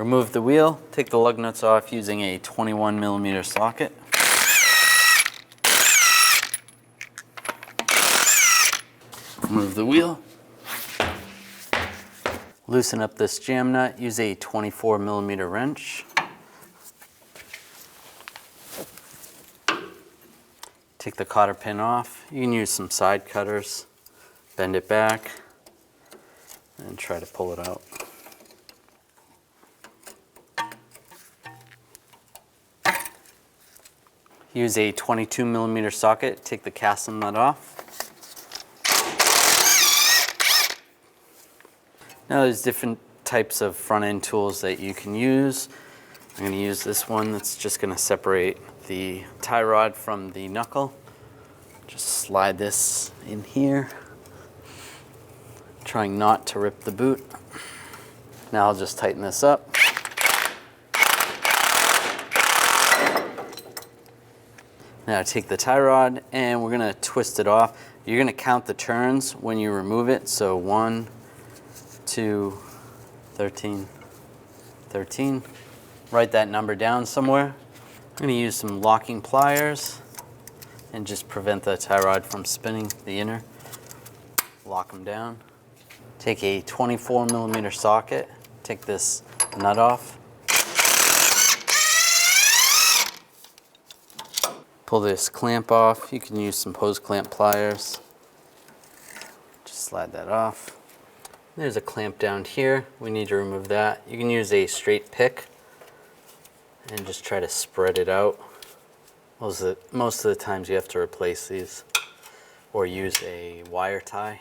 Remove the wheel, take the lug nuts off using a 21mm socket. Remove the wheel. Loosen up this jam nut, use a 24mm wrench. Take the cotter pin off. You can use some side cutters, bend it back, and try to pull it out. Use a 22mm socket, take the castle nut off. Now there's different types of front end tools that you can use. I'm going to use this one that's just going to separate the tie rod from the knuckle. Just slide this in here, trying not to rip the boot. Now I'll just tighten this up. Now take the tie rod and we're going to twist it off. You're going to count the turns when you remove it. So 1, 2, 13, 13. Write that number down somewhere. I'm going to use some locking pliers and just prevent the tie rod from spinning the inner. Lock them down. Take a 24mm socket, take this nut off. Pull this clamp off. You can use some hose clamp pliers. Just slide that off. There's a clamp down here. We need to remove that. You can use a straight pick and just try to spread it out. Most of the times you have to replace these or use a wire tie.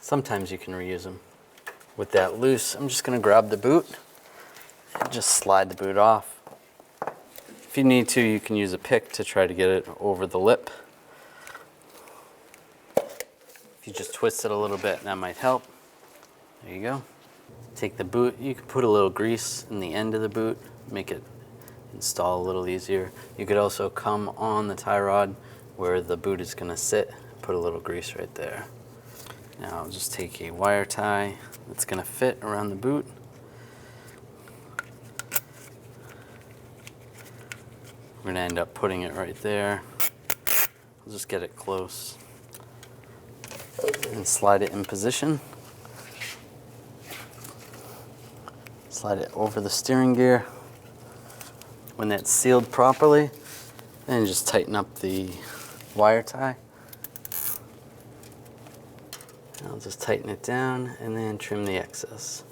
Sometimes you can reuse them. With that loose, I'm just going to grab the boot and just slide the boot off. If you need to, you can use a pick to try to get it over the lip. If you just twist it a little bit, that might help. There you go. Take the boot, you can put a little grease in the end of the boot, make it install a little easier. You could also come on the tie rod where the boot is going to sit, put a little grease right there. Now I'll just take a wire tie that's going to fit around the boot. We're going to end up putting it right there. I'll just get it close and slide it in position. Slide it over the steering gear. When that's sealed properly, then just tighten up the wire tie. I'll just tighten it down and then trim the excess.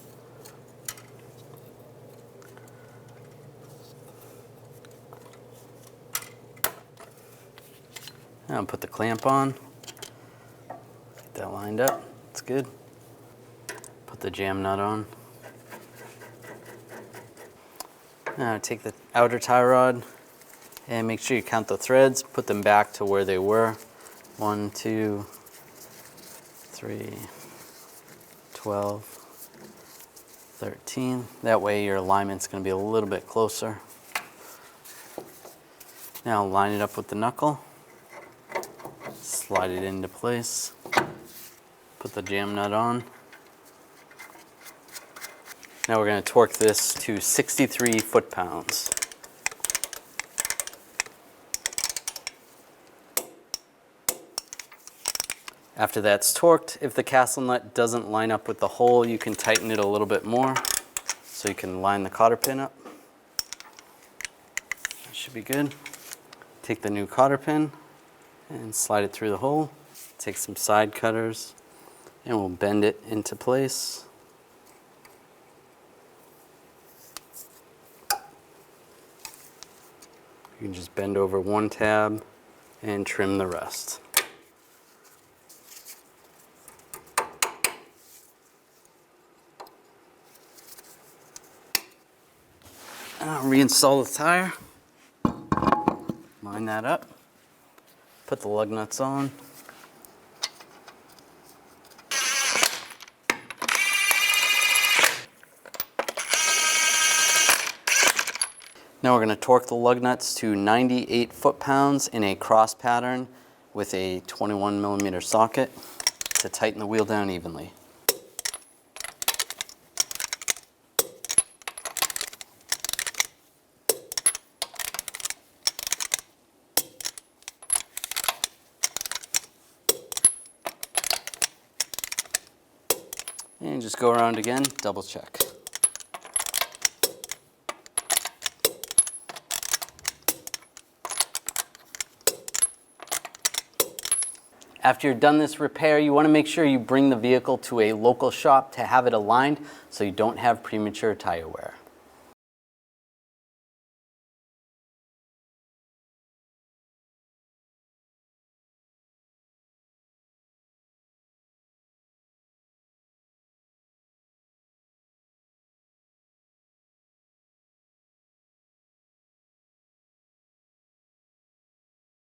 Now I'll put the clamp on. Get that lined up. That's good. Put the jam nut on. Now take the outer tie rod and make sure you count the threads. Put them back to where they were. 1, 2, 3, 12, 13. That way your alignment's going to be a little bit closer. Now line it up with the knuckle. Slide it into place. Put the jam nut on. Now we're going to torque this to 63 foot-pounds. After that's torqued, if the castle nut doesn't line up with the hole, you can tighten it a little bit more so you can line the cotter pin up. That should be good. Take the new cotter pin and slide it through the hole. Take some side cutters and we'll bend it into place. You can just bend over one tab and trim the rest. Reinstall the tire, line that up, put the lug nuts on. Now we're going to torque the lug nuts to 98 foot-pounds in a cross pattern with a 21mm socket to tighten the wheel down evenly. And just go around again, double check. After you're done this repair, you want to make sure you bring the vehicle to a local shop to have it aligned so you don't have premature tire wear.